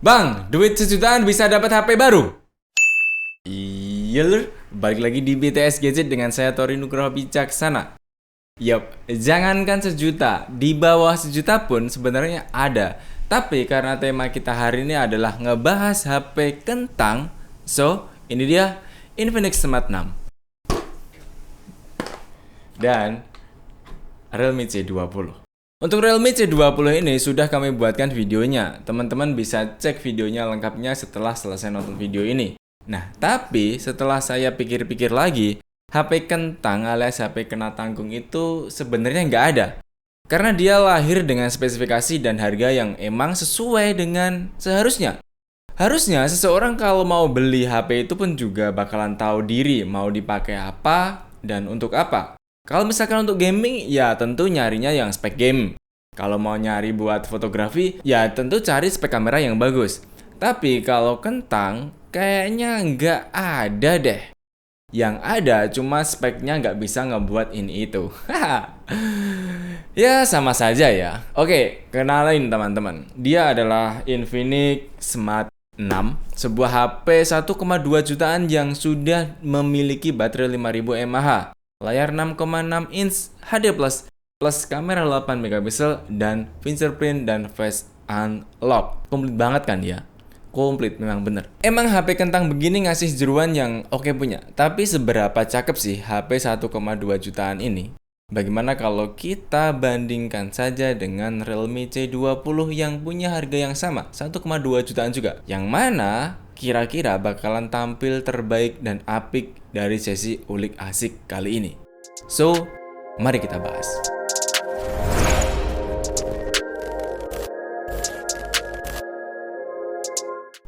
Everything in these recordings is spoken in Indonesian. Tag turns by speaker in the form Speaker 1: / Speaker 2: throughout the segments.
Speaker 1: Bang, duit sejutaan bisa dapat HP baru? Iya lur, balik lagi di BTS Gadget dengan saya Tori Nugroho Bijaksana. Yup, jangankan sejuta, di bawah sejuta pun sebenarnya ada. Tapi karena tema kita hari ini adalah ngebahas HP kentang, so ini dia Infinix Smart 6 dan Realme C20. Untuk Realme C20 ini sudah kami buatkan videonya. Teman-teman bisa cek videonya lengkapnya setelah selesai nonton video ini. Nah, tapi setelah saya pikir-pikir lagi, HP kentang alias HP kena tanggung itu sebenarnya nggak ada. Karena dia lahir dengan spesifikasi dan harga yang emang sesuai dengan seharusnya. Harusnya seseorang kalau mau beli HP itu pun juga bakalan tahu diri mau dipakai apa dan untuk apa. Kalau misalkan untuk gaming, ya tentu nyarinya yang spek game. Kalau mau nyari buat fotografi, ya tentu cari spek kamera yang bagus. Tapi kalau kentang, kayaknya nggak ada deh. Yang ada cuma speknya nggak bisa ngebuat ini itu. Ya sama saja ya. Oke, kenalin teman-teman. Dia adalah Infinix Smart 6, sebuah HP 1,2 jutaan yang sudah memiliki baterai 5000 mAh. Layar 6,6 inch HD+, plus kamera 8 megapiksel dan fingerprint dan face unlock. Komplit banget kan ya? Komplit memang bener. Emang HP kentang begini ngasih jeruan yang oke punya. Tapi seberapa cakep sih HP 1,2 jutaan ini? Bagaimana kalau kita bandingkan saja dengan Realme C20 yang punya harga yang sama, 1,2 jutaan juga. Yang mana kira-kira bakalan tampil terbaik dan apik dari sesi ulik asik kali ini. So, mari kita bahas.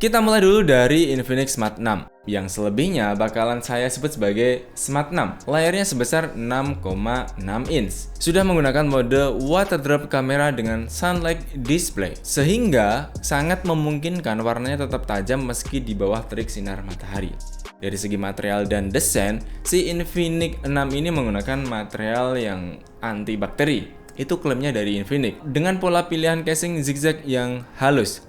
Speaker 1: Kita mulai dulu dari Infinix Smart 6, yang selebihnya bakalan saya sebut sebagai Smart 6. Layarnya sebesar 6,6 inch. Sudah menggunakan mode water drop kamera dengan sunlight display, sehingga sangat memungkinkan warnanya tetap tajam meski di bawah terik sinar matahari. Dari segi material dan desain, si Infinix 6 ini menggunakan material yang anti bakteri. Itu klaimnya dari Infinix, dengan pola pilihan casing zigzag yang halus.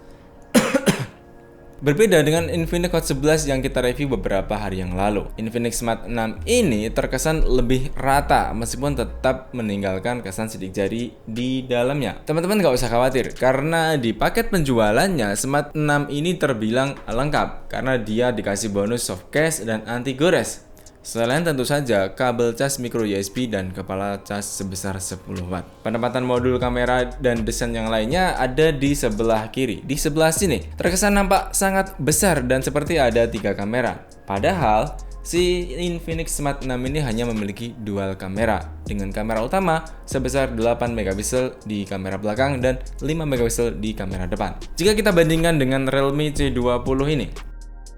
Speaker 1: Berbeda dengan Infinix Hot 11 yang kita review beberapa hari yang lalu. Infinix Smart 6 ini terkesan lebih rata meskipun tetap meninggalkan kesan sidik jari di dalamnya. Teman-teman nggak usah khawatir karena di paket penjualannya Smart 6 ini terbilang lengkap karena dia dikasih bonus soft case dan anti gores. Selain tentu saja kabel cas micro USB dan kepala cas sebesar 10 watt. Penempatan modul kamera dan desain yang lainnya ada di sebelah kiri. Di sebelah sini terkesan nampak sangat besar dan seperti ada 3 kamera. Padahal si Infinix Smart 6 ini hanya memiliki dual kamera dengan kamera utama sebesar 8 megapiksel di kamera belakang dan 5 megapiksel di kamera depan. Jika kita bandingkan dengan Realme C20 ini,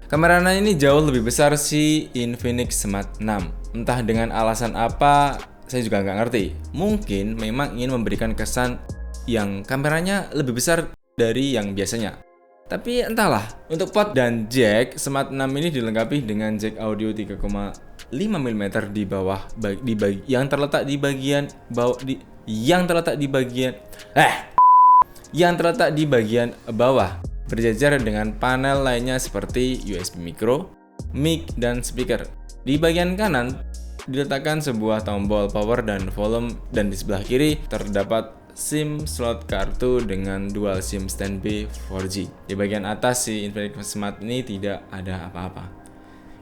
Speaker 1: kameranya ini jauh lebih besar si Infinix Smart 6. Entah dengan alasan apa, saya juga nggak ngerti. Mungkin memang ingin memberikan kesan yang kameranya lebih besar dari yang biasanya. Tapi entahlah, untuk port dan jack, Smart 6 ini dilengkapi dengan jack audio 3,5 mm di bawah yang terletak di bagian bawah. Berjajar dengan panel lainnya seperti USB micro, mic, dan speaker. Di bagian kanan diletakkan sebuah tombol power dan volume dan di sebelah kiri terdapat SIM slot kartu dengan dual SIM standby 4G. Di bagian atas si Infinix Smart ini tidak ada apa-apa.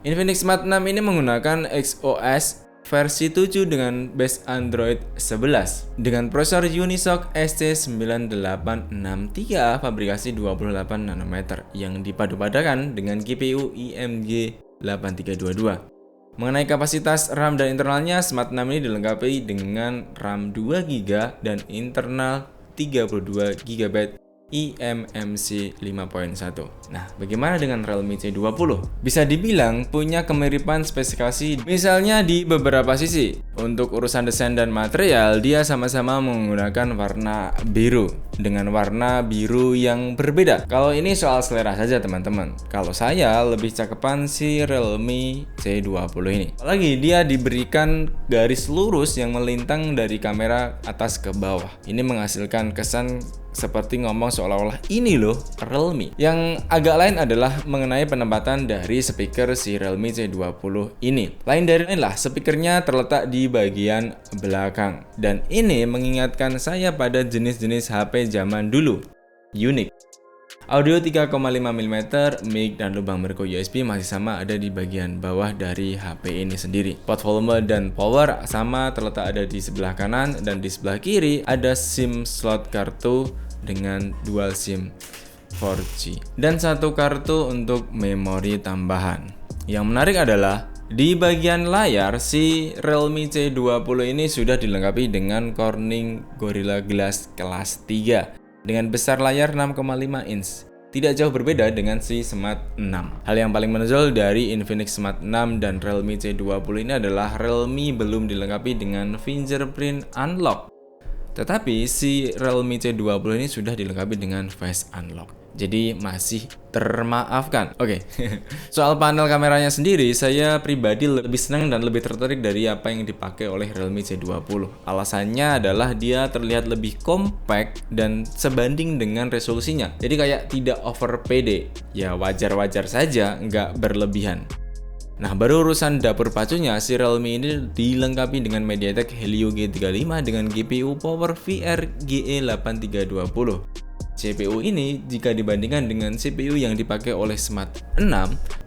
Speaker 1: Infinix Smart 6 ini menggunakan XOS versi 7 dengan base Android 11 dengan prosesor Unisoc ST9863 fabrikasi 28 nanometer yang dipadu-padakan dengan GPU IMG 8322. Mengenai kapasitas RAM dan internalnya, Smart 6 ini dilengkapi dengan RAM 2GB dan internal 32GB eMMC 5.1. Nah, bagaimana dengan Realme C20? Bisa dibilang punya kemiripan spesifikasi misalnya di beberapa sisi. Untuk urusan desain dan material, dia sama-sama menggunakan warna biru. dengan warna biru yang berbeda. Kalau ini soal selera saja teman-teman. Kalau saya lebih cakepan si Realme C20 ini. Apalagi dia diberikan garis lurus yang melintang dari kamera atas ke bawah. Ini menghasilkan kesan seperti ngomong seolah-olah ini loh Realme. Yang agak lain adalah mengenai penempatan dari speaker si Realme C20 ini. Lain dari lain lah, speakernya terletak di bagian belakang. Dan ini mengingatkan saya pada jenis-jenis HP zaman dulu. Unik. Audio 3,5 mm, mic dan lubang micro USB masih sama ada di bagian bawah dari HP ini sendiri. Port volume dan power sama terletak ada di sebelah kanan, dan di sebelah kiri ada SIM slot kartu dengan dual SIM 4G dan satu kartu untuk memori tambahan. Yang menarik adalah di bagian layar si Realme C20 ini sudah dilengkapi dengan Corning Gorilla Glass kelas 3 dengan besar layar 6,5 inch. Tidak jauh berbeda dengan si Smart 6. Hal yang paling menonjol dari Infinix Smart 6 dan Realme C20 ini adalah Realme belum dilengkapi dengan fingerprint unlock. Tetapi si Realme C20 ini sudah dilengkapi dengan face unlock. Jadi masih termaafkan. Oke. Soal panel kameranya sendiri, saya pribadi lebih senang dan lebih tertarik dari apa yang dipakai oleh Realme C20. Alasannya adalah dia terlihat lebih compact dan sebanding dengan resolusinya. Jadi kayak tidak over PD. Ya wajar-wajar saja, nggak berlebihan. Nah, baru urusan dapur pacunya, si Realme ini dilengkapi dengan MediaTek Helio G35 dengan GPU Power VR GE8320. CPU ini jika dibandingkan dengan CPU yang dipakai oleh Smart 6,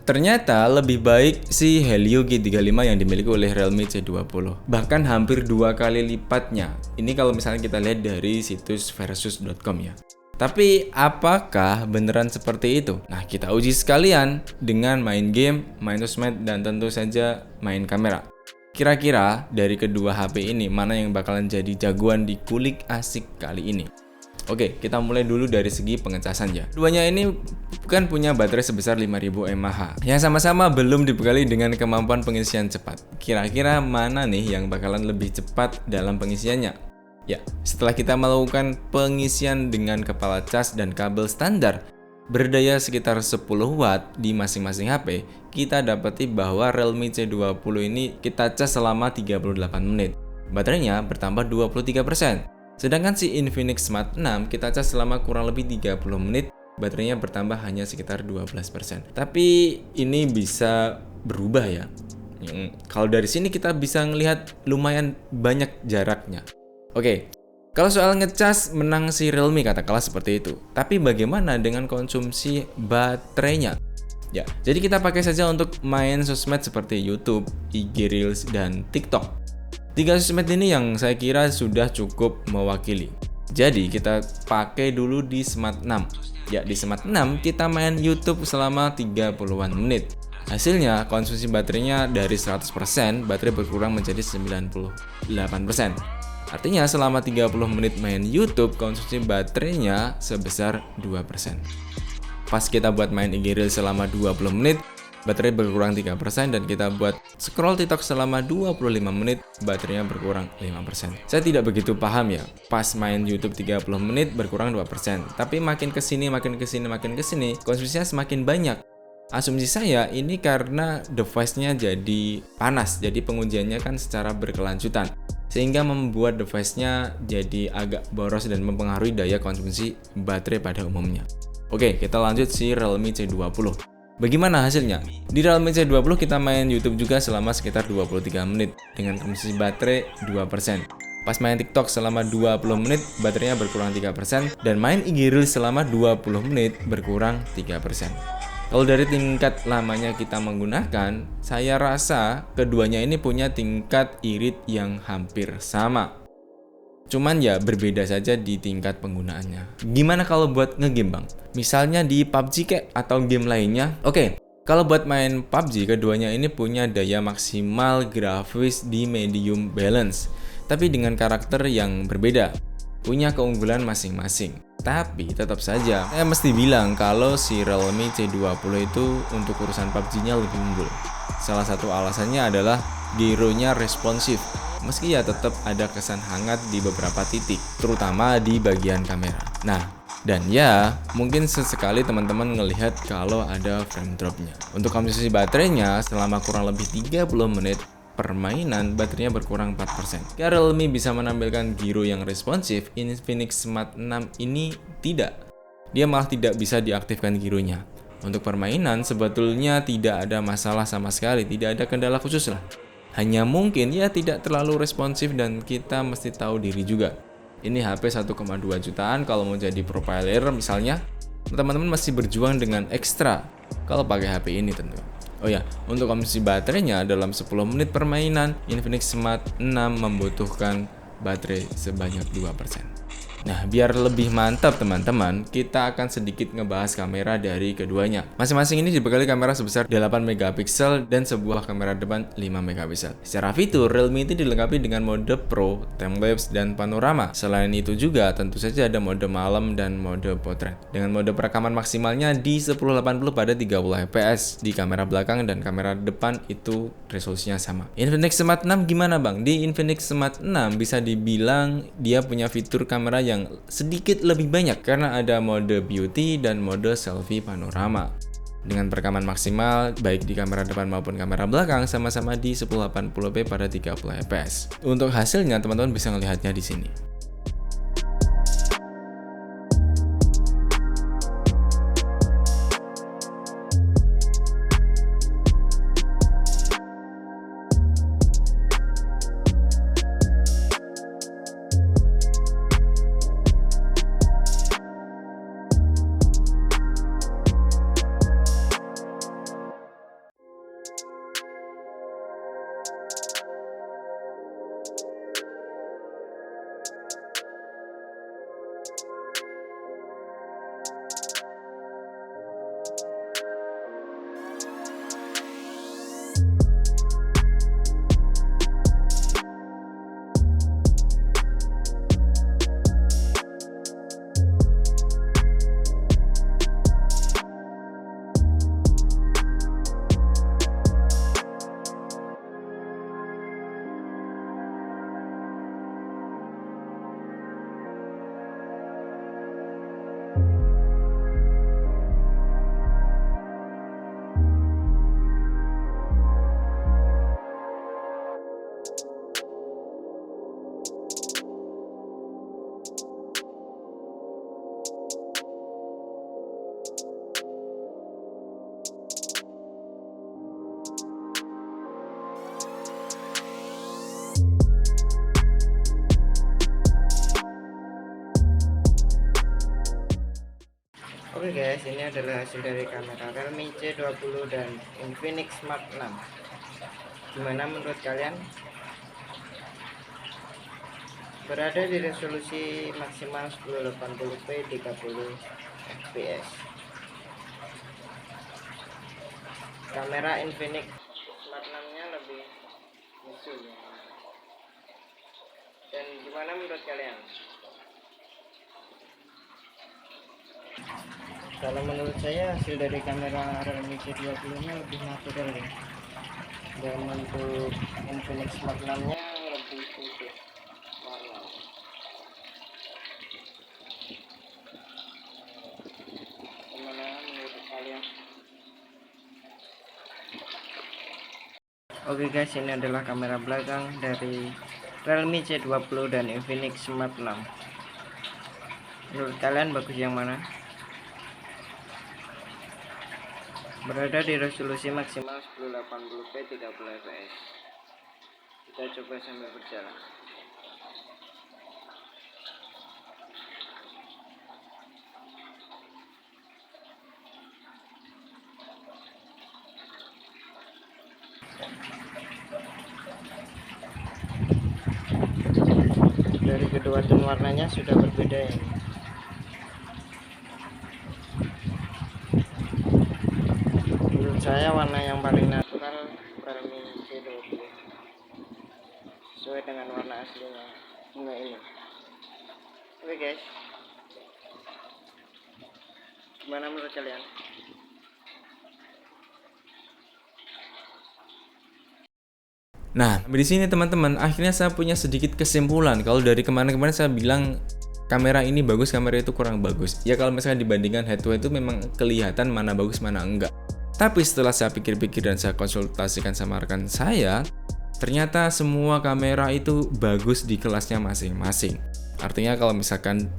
Speaker 1: ternyata lebih baik si Helio G35 yang dimiliki oleh Realme C20. Bahkan hampir 2 kali lipatnya. Ini kalau misalnya kita lihat dari situs versus.com ya. Tapi apakah beneran seperti itu? Nah, kita uji sekalian dengan main game, main sosmed, dan tentu saja main kamera. Kira-kira dari kedua HP ini mana yang bakalan jadi jagoan di kulik asik kali ini? Oke, kita mulai dulu dari segi pengecasan ya. Keduanya ini kan punya baterai sebesar 5000 mAh yang sama-sama belum dibekali dengan kemampuan pengisian cepat. Kira-kira mana nih yang bakalan lebih cepat dalam pengisiannya? Ya, setelah kita melakukan pengisian dengan kepala cas dan kabel standar berdaya sekitar 10 watt di masing-masing HP, kita dapati bahwa Realme C20 ini kita cas selama 38 menit. Baterainya bertambah 23%. Sedangkan si Infinix Smart 6 kita cas selama kurang lebih 30 menit, baterainya bertambah hanya sekitar 12%. Tapi ini bisa berubah ya. Kalau dari sini kita bisa ngelihat lumayan banyak jaraknya. Oke, kalau soal ngecas menang si Realme katakanlah seperti itu. Tapi bagaimana dengan konsumsi baterainya? Ya, jadi kita pakai saja untuk main sosmed seperti YouTube, IG Reels, dan TikTok. 3 sosmed ini yang saya kira sudah cukup mewakili. Jadi kita pakai dulu di Smart 6. Ya, di Smart 6 kita main YouTube selama 30-an menit. Hasilnya konsumsi baterainya dari 100%, baterai berkurang menjadi 98%. Artinya selama 30 menit main YouTube, konsumsi baterainya sebesar 2%. Pas kita buat main IG Reels selama 20 menit, baterai berkurang 3%, dan kita buat scroll TikTok selama 25 menit, baterainya berkurang 5%. Saya tidak begitu paham ya, pas main YouTube 30 menit berkurang 2%. Tapi makin kesini, konsumsinya semakin banyak. Asumsi saya ini karena device-nya jadi panas, jadi pengujiannya kan secara berkelanjutan. Sehingga membuat device-nya jadi agak boros dan mempengaruhi daya konsumsi baterai pada umumnya. Oke, kita lanjut si Realme C20. Bagaimana hasilnya? Di Realme C20 kita main YouTube juga selama sekitar 23 menit dengan konsumsi baterai 2%. Pas main TikTok selama 20 menit, baterainya berkurang 3%, dan main IG Reels selama 20 menit berkurang 3%. Kalau dari tingkat lamanya kita menggunakan, saya rasa keduanya ini punya tingkat irit yang hampir sama. Cuman ya berbeda saja di tingkat penggunaannya. Gimana kalau buat ngegame bang? Misalnya di PUBG kayak atau game lainnya. Oke, kalau buat main PUBG keduanya ini punya daya maksimal grafis di medium balance. Tapi dengan karakter yang berbeda. Punya keunggulan masing-masing. Tapi tetap saja, saya mesti bilang kalau si Realme C20 itu untuk urusan PUBG-nya lebih unggul. Salah satu alasannya adalah gyronya responsif. meski ya tetap ada kesan hangat di beberapa titik, terutama di bagian kamera. Nah, dan ya, mungkin sesekali teman-teman ngelihat kalau ada frame dropnya. Untuk konsumsi baterainya, selama kurang lebih 30 menit permainan, baterainya berkurang 4%. Realme bisa menampilkan gyro yang responsif, Infinix Smart 6 ini tidak. Dia malah tidak bisa diaktifkan gyronya. Untuk permainan, sebetulnya tidak ada masalah sama sekali, tidak ada kendala khusus lah. Hanya mungkin ya tidak terlalu responsif dan kita mesti tahu diri juga. Ini HP 1,2 jutaan, kalau mau jadi pro player misalnya, teman-teman masih berjuang dengan ekstra kalau pakai HP ini tentu. Oh ya, untuk konsumsi baterainya dalam 10 menit permainan, Infinix Smart 6 membutuhkan baterai sebanyak 2%. Nah, biar lebih mantap teman-teman, kita akan sedikit ngebahas kamera dari keduanya. Masing-masing ini dibekali kamera sebesar 8 megapiksel dan sebuah kamera depan 5 megapiksel. Secara fitur, Realme itu dilengkapi dengan mode Pro, Timelapse, dan Panorama. Selain itu juga, tentu saja ada mode malam dan mode potret. Dengan mode perekaman maksimalnya di 1080 pada 30 fps. Di kamera belakang dan kamera depan itu resolusinya sama. Infinix Smart 6 gimana bang? Di Infinix Smart 6 bisa dibilang dia punya fitur kamera yang sedikit lebih banyak karena ada mode beauty dan mode selfie panorama. Dengan perekaman maksimal baik di kamera depan maupun kamera belakang sama-sama di 1080p pada 30 fps. Untuk hasilnya teman-teman bisa melihatnya di sini.
Speaker 2: Oke guys, ini adalah hasil dari kamera Realme C20 dan Infinix Smart 6. Gimana menurut kalian? Berada di resolusi maksimal 1080p 30 fps. Kamera Infinix Smart 6-nya lebih lucu ya. Dan gimana menurut kalian? Kalau menurut saya hasil dari kamera Realme C20 nya lebih natural ya. Dan untuk Infinix Smart 6 nya lebih putih warna. Gimana menurut kalian? Oke guys, ini adalah kamera belakang dari Realme C20 dan Infinix Smart 6. Menurut kalian bagus yang mana? Berada di resolusi maksimal 1080p 30 fps. Kita coba sambil berjalan. Dari kedua tone warnanya sudah berbeda ya. Menurut saya warna yang paling natural Realme C20 sesuai dengan warna aslinya bunga ini. Oke guys, gimana menurut kalian?
Speaker 1: Nah, di sini teman-teman, akhirnya saya punya sedikit kesimpulan. Kalau dari kemarin-kemarin saya bilang kamera ini bagus, kamera itu kurang bagus. Ya kalau misalnya dibandingkan head to head itu memang kelihatan mana bagus, mana enggak. Tapi setelah saya pikir-pikir dan saya konsultasikan sama rekan saya, ternyata semua kamera itu bagus di kelasnya masing-masing. Artinya kalau misalkan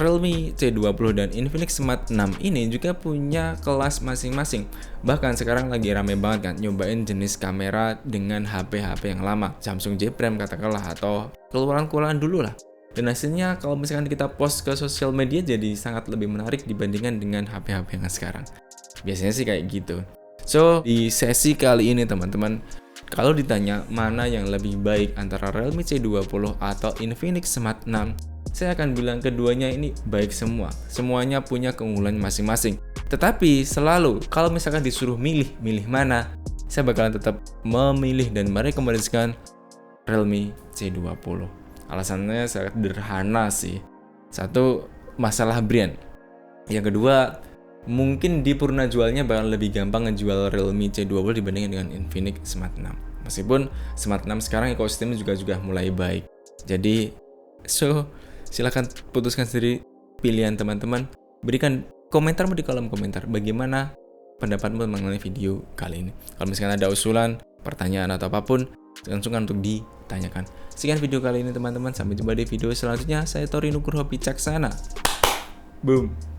Speaker 1: Realme C20 dan Infinix Smart 6 ini juga punya kelas masing-masing. Bahkan sekarang lagi rame banget kan nyobain jenis kamera dengan HP-HP yang lama, Samsung J Prime katakanlah, atau keluaran-keluaran dulu lah. Dan hasilnya kalau misalkan kita post ke sosial media jadi sangat lebih menarik dibandingkan dengan HP-HP yang sekarang. Biasanya sih kayak gitu. So, di sesi kali ini teman-teman, kalau ditanya mana yang lebih baik antara Realme C20 atau Infinix Smart 6, saya akan bilang keduanya ini baik semua. Semuanya punya keunggulan masing-masing. Tetapi selalu kalau misalkan disuruh milih mana, saya bakalan tetap memilih dan merekomendasikan Realme C20. Alasannya sangat sederhana sih. Satu, masalah brand. Yang kedua, mungkin di purna jualnya bakal lebih gampang ngejual Realme C20 dibandingkan dengan Infinix Smart 6. Meskipun Smart 6 sekarang ekosistemnya juga mulai baik. Jadi, silahkan putuskan sendiri pilihan teman-teman. Berikan komentarmu di kolom komentar. Bagaimana pendapatmu mengenai video kali ini? Kalau misalkan ada usulan, pertanyaan atau apapun, langsung untuk ditanyakan. Sekian video kali ini teman-teman. Sampai jumpa di video selanjutnya. Saya Tori Nugroho Bijaksana. Boom.